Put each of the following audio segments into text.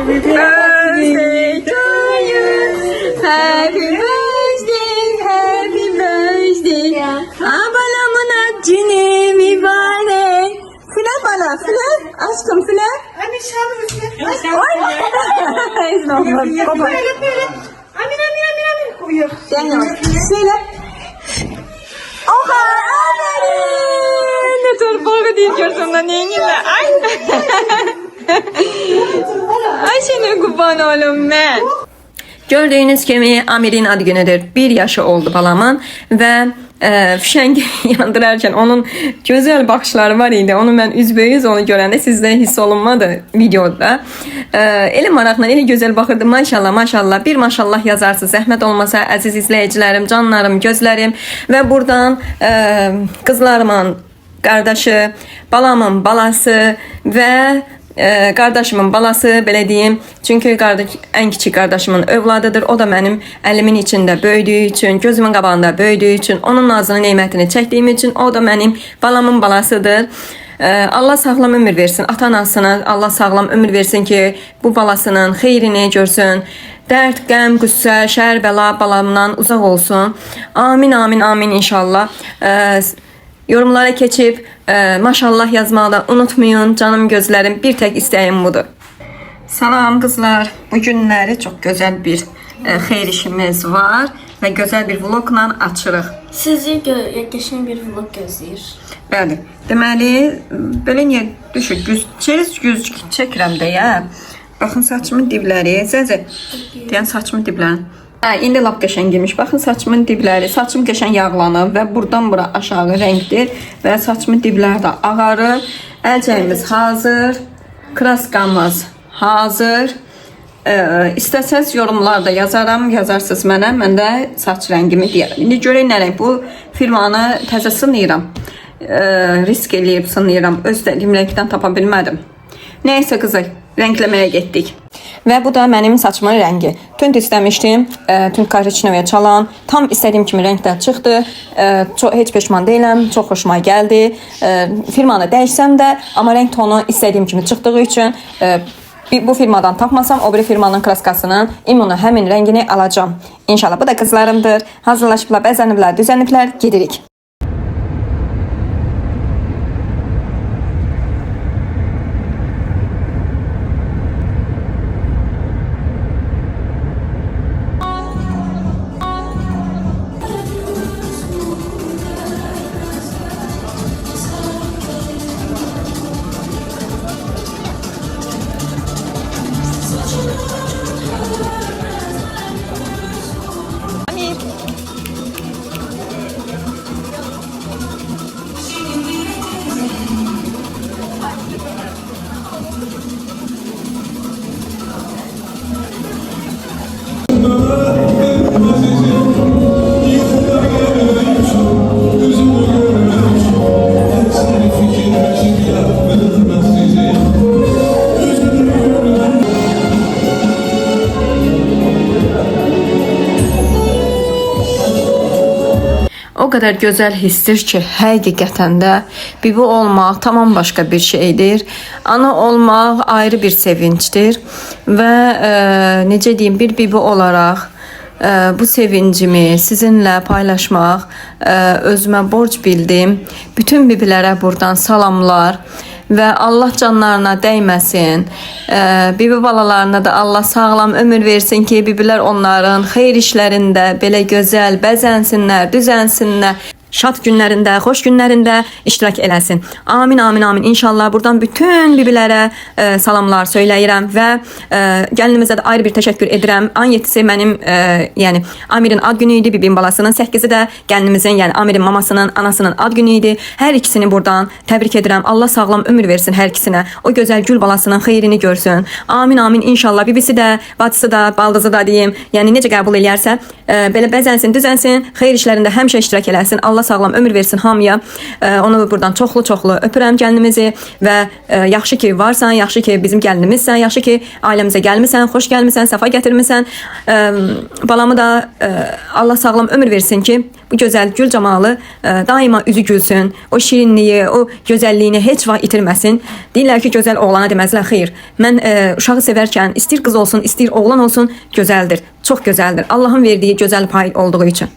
birthday to you. Happy birthday, happy birthday. Balamın günü mübarek. File bana, file. Aşkım file. Anne şalım üstüne. Ay, İzle baba. Böyle. Amin. Uyuyor. Söyle. Oha, aferin. Ne torbalı deyip görsün da neyinle. Ay. Ay seni kurban oğlum ben. Gördüğünüz kimi Amir'in adı günüdür. 1 yaşı oldu balamın ve fişengi yandırarken onun güzel bakışları var idi. Onu ben üzbeyiz onu görəndə sizdə hiss olunmadı videoda. Elə maraqla, elə gözəl baxırdı. Maşallah, bir maşallah yazarsınız. Zəhmət olmasa əziz izləyicilərim, canlarım, gözlərim və buradan qızlarımın qardaşı, balamın balası və qardaşımın balası, belə deyim. Çünki ən kiçik qardaşımın övladıdır. O da mənim əlimin içində böyüdüyü üçün, gözümün qabağında böyüdüyü üçün, onun nazını, neymətini çəkdiyim üçün o da mənim balamın balasıdır. Allah sağlam ömür versin ata-anasına. Allah sağlam ömür versin ki, bu balasının xeyrini görsün. Dərd, qəm, qüssə, şər, bəla balamdan uzaq olsun. Amin inşallah. Yorumlara keçib maşallah yazmağı da unutmayın. Canım gözlərim, bir tək istəyim budur. Salam qızlar. Bu günləri çox gözəl bir xeyir işimiz var və gözəl bir vlogla açırıq. Sizi qəşəng bir vlog gözləyir. Bəli. Deməli, belə niyə düşür? Göz çəkirəm deyə. Baxın saçımın dibləri. Zəzə. Deyən saçımın dibləri. İndi lap qəşəngmiş. Baxın saçımın dibləri. Saçım qəşəng yağlanıb və buradan bura aşağı rəngdir və saçımın dibləri də ağarır. Əlcəyimiz hazır. Kraskamız hazır. İstəsəz yorumlarda yazarsınız mənə. Mən də saç rəngimi deyərəm. İndi görək nə rəng. Bu firmanı təzə sınayıram. Risk eləyib sınayıram. Öz rəngdən tapa bilmədim. Nəysə qızı, rəngləməyə getdik. Və bu da mənim saçımın rəngi. Tünd istəmişdim, tünd korичневая çalan. Tam istədiyim kimi rəngdə çıxdı. Heç peşman deyiləm, çox xoşuma gəldi. Firmanı dəyişsəm də, amma rəng tonu istədiyim kimi çıxdığı üçün bu firmadan tapmasam, o biri firmanın kraskasının imunu həmin rəngini alacağım. İnşallah bu da qızlarımdır. Hazırlaşıblar, bəzəniblər, düzəniblər, gedirik. O kadar güzel hissdir ki, həqiqətən də bibi olmaq tamam başqa bir şeydir. Ana olmaq ayrı bir sevincdir və necə deyim, bir bibi olaraq bu sevincimi sizinlə paylaşmaq özümə borc bildim. Bütün bibilərə buradan salamlar və Allah canlarına dəyməsin. Bibi balalarına da Allah sağlam ömür versin ki, bibilər onların xeyir işlərində belə gözəl bəzənsinlər, düzənsinlər. Şad günlərində, xoş günlərində iştirak eləsin. Amin. İnşallah buradan bütün bibilərə salamlar söyləyirəm və gəlinimizə də ayrı bir təşəkkür edirəm. Ayın 7-si mənim, yəni Amir'in ad günü idi, bibim balasının, 8-i də gəlinimizin, yəni Amir'in mamasının, anasının ad günü idi. Hər ikisini buradan təbrik edirəm. Allah sağlam ömür versin hər ikisinə. O gözəl gül balasının xeyrini görsün. Amin. İnşallah bibisi də, bacısı da, baldızı da deyim. Yəni necə qəbul eləyərsə, belə bəzənsin, düzənsin, xeyir işlərində həmişə iştirak eləsin. Allah Allah sağlam ömür versin hamıya. Onu buradan çoxlu öpürəm gəlinimizi və yaxşı ki varsan, yaxşı ki bizim gəlinimizsən, yaxşı ki ailəmizə gəlmisən, xoş gəlmisən, səfa gətirmisən. Balamı da Allah sağlam ömür versin ki bu gözəl gül camalı daima üzü gülsün. O şirinliyi, o gözəlliyini heç vaxt itirməsin. Deyirlər ki, gözəl oğlana deməzlər. Xeyr. Mən uşağı sevərkən istəyir qız olsun, istəyir oğlan olsun, gözəldir. Çox gözəldir. Allahın verdiyi gözəl pay olduğu üçün.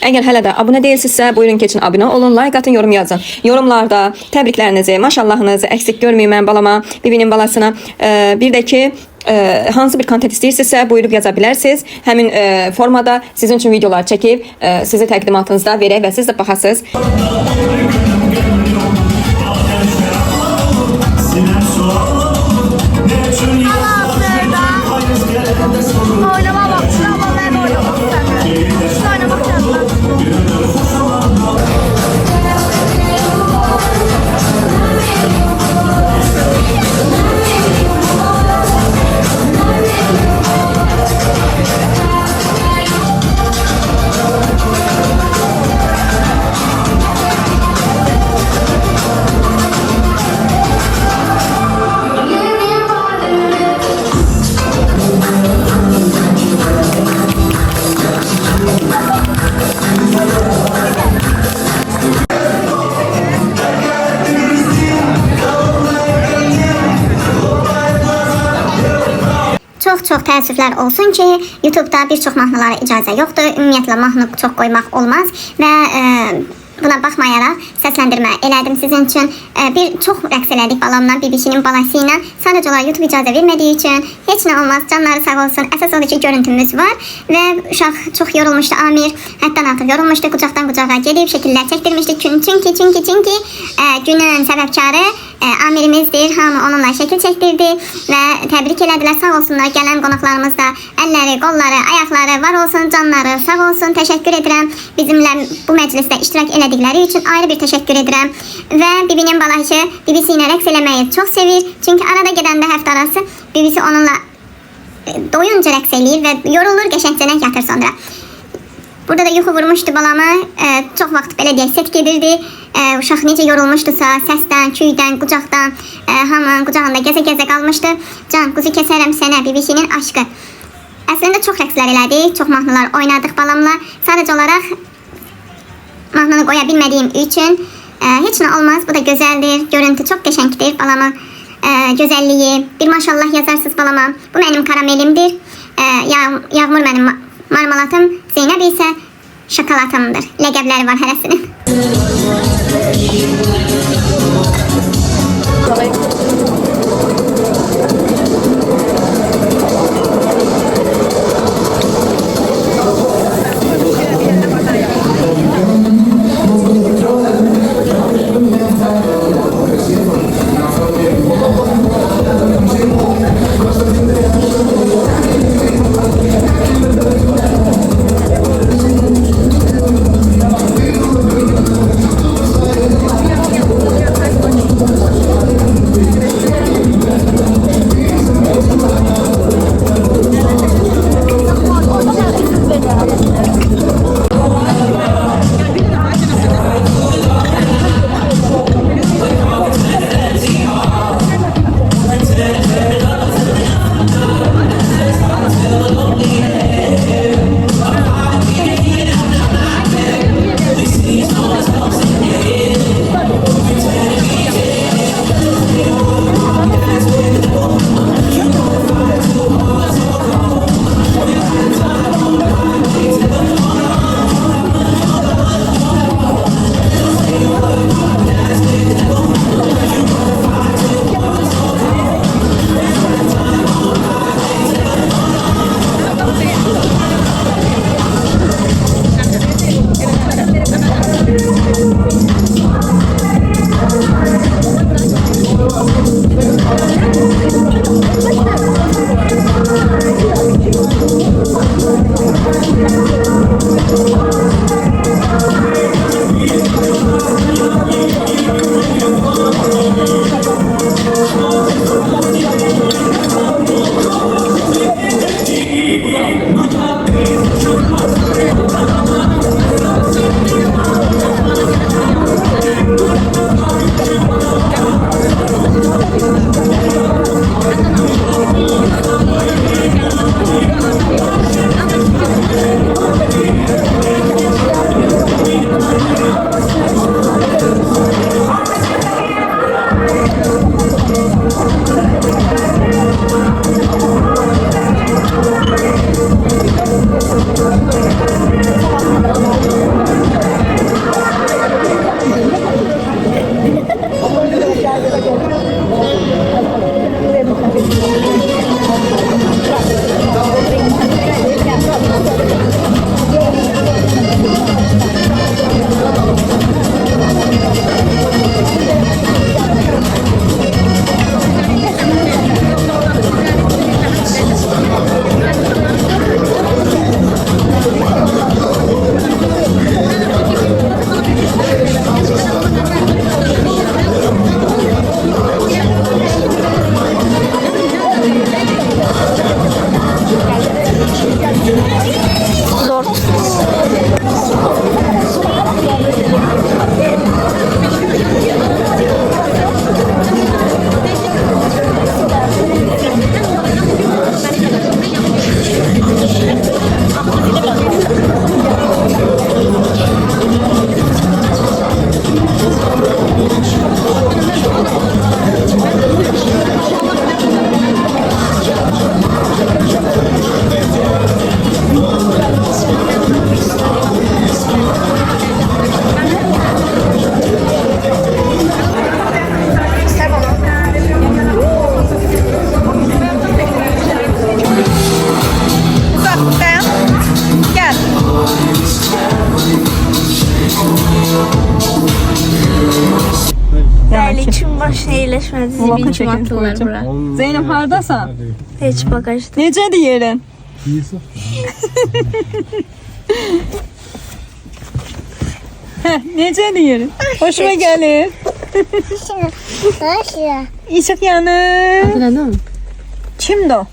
Əgər hələ də abunə deyilsinizsə, buyurun keçin abunə olun, like atın, yorum yazın. Yorumlarda təbriklərinizi, maşallahınızı əksik görməyim mən balama, bibinin balasına. Bir də ki, hansı bir kontent istəyirsinizsə buyurub yaza bilərsiniz. Həmin formada sizin üçün videolar çəkib sizi təqdimatınızda verək və siz də baxasınız. Oynama bak, ama ben oynamak istemiyorum. Siz oynamak istemiyorum. Çox təəssüflər olsun ki, YouTube'da bir çox mahnılara icazə yoxdur. Ümumiyyətlə mahnı çox qoymaq olmaz və buna baxmayaraq səsləndirmə elədim sizin üçün. Bir çox rəqs elədik balamla, bibişinin balası ilə. Sadəcə olaraq YouTube icazə vermədiyi üçün heç nə olmaz. Canları sağ olsun. Əsas odur ki, görüntümüz var və uşaq çox yorulmuşdu Amir. Həddən artıq yorulmuşdu. Qucaqdan qucağa gedib şəkillər çəkdirmişdi. Çünki günün səbəbkarı Amirimizdir. Hamı onunla şəkil çəkdirdi və təbrik elədilər. Sağ olsunlar. Gələn qonaqlarımız da əlləri, qolları, ayaqları var olsun, canları sağ olsun. Təşəkkür edirəm. Bizimlə bu məclisdə iştirak elədikləri üçün ayrı bir təşəkkür edirəm. Və bibinin balası bibisi ilə rəqs eləməyi çox sevir. Çünki arada gedəndə həftə arası bibisi onunla doyunca rəqs eləyir və yorulur, qəşəngcə yatır sonra. Burada da yuxu vurmuşdu balamı. Çox vaxt belə deyək set gedirdi. Uşaq necə yorulmuşdusa, səsdən, küydən, qucaqdan, hamının qucağında gəzə-gəzə qalmışdı. Can, quzu kəsərəm sənə, bibisinin aşkı. Əslində çox rəqslər elədik, çox mahnılar oynadıq balamla. Sadəcə olaraq mahnını qoya bilmədiyim üçün heç nə olmaz. Bu da gözəldir, görüntü çox qəşəngdir balamın gözəlliyi. Bir maşallah yazarsınız balama. Bu mənim karamelimdir. Yağmur mənim marmalatım, Zeynəb isə şokolatımdır. Ləqəbləri var hərəsinin. Vlog'u Zibil çəkib atırlar qoyacam. bura. Zeynep hardasan? Heç bagajda. Necədir yerin? Necədir yerin? Hoşuma gəlir. İşıq yanır. Adlanım. Kimdir o?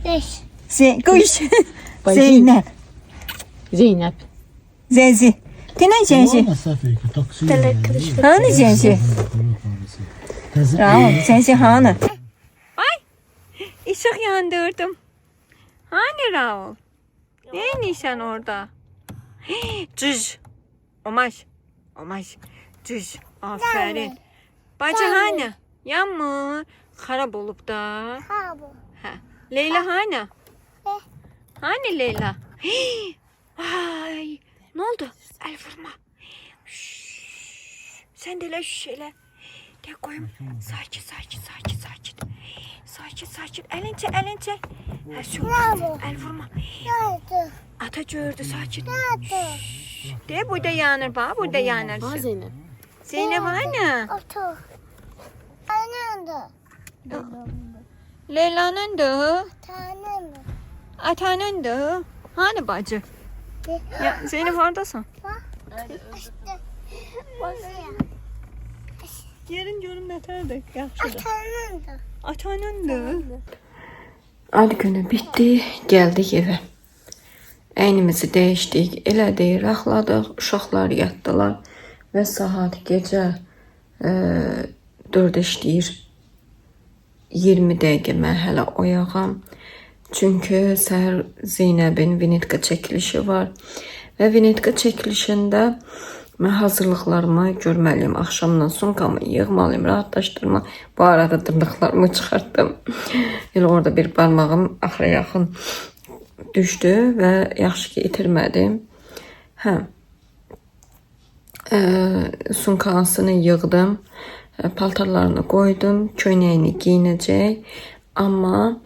Quş. Bacı. Zeynep. Zeynep. Zezi. Denən Zezi. Hani Zezi? Bravo. Zezi hani? Ay. İşıq yandırdım. Hani Raul? Neyinsən orada? Cüz. Olmaz. Olmaz. Cüz. Aferin. Bacı hani? Yanmır. Xarab olub da. Hə. Leyla hani? Hani Leyla? Ay. Ne oldu? El vurma. Sen de elə şiş elə. De koyum. Sakin. Sakin. Elin çək. Hə, su. El vurma. Ata gördü, sakin. De burada yanır bak, burada yanırsın. Zeynep. Zeynep hani? Leyla'nın da. Atanın da. Hani bacı? Ya Zeynep oradasın. Yerin görüm nətərdir? Yaxşıdır. Atanın da. Ad günü bitdi, gəldik evə. Əynimizi dəyişdik, elədik, raxladıq, uşaqlar yatdılar və saat gecə 4 işləyir. 20 dəqiqə mən hələ oyağam. Çünki səhər Zeynəbin Venetka çəkilişi var və Venetka çəkilişində mən hazırlıqlarımı görməliyim. Axşamdan sumkamı yığmalıyım, rahatlaşdırma. Bu arada dırnaqlarımı çıxartdım. Elə orada bir barmağım axıra yaxın düşdü və yaxşı ki itirmədim. Hə. Sumkasını yığdım. Paltarlarını qoydum. Köynəyini giyinəcək. Amma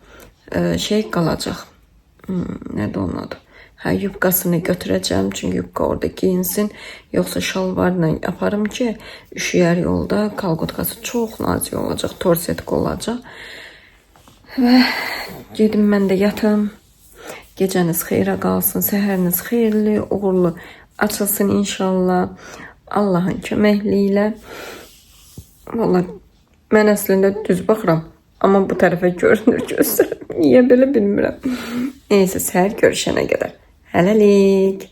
şey qalacaq. Nədir onun adı? Hə, yubkasını götürəcəm. Çünki yubka orada giyinsin. Yoxsa şalvarla yaparım ki, üşüyər yolda. Kalgotkası çox nazik olacaq. Torsetk olacaq. Və gedim mən də yatım. Gecəniz xeyrə qalsın. Səhəriniz xeyirli, uğurlu açılsın inşallah. Allahın köməkliyi ilə. Vallahi mən əslində düz baxıram. Amma bu tərəfə görünür gözlərim. Niyə belə bilmirəm. Neysə, səhər görüşənə qədər. Hələlik.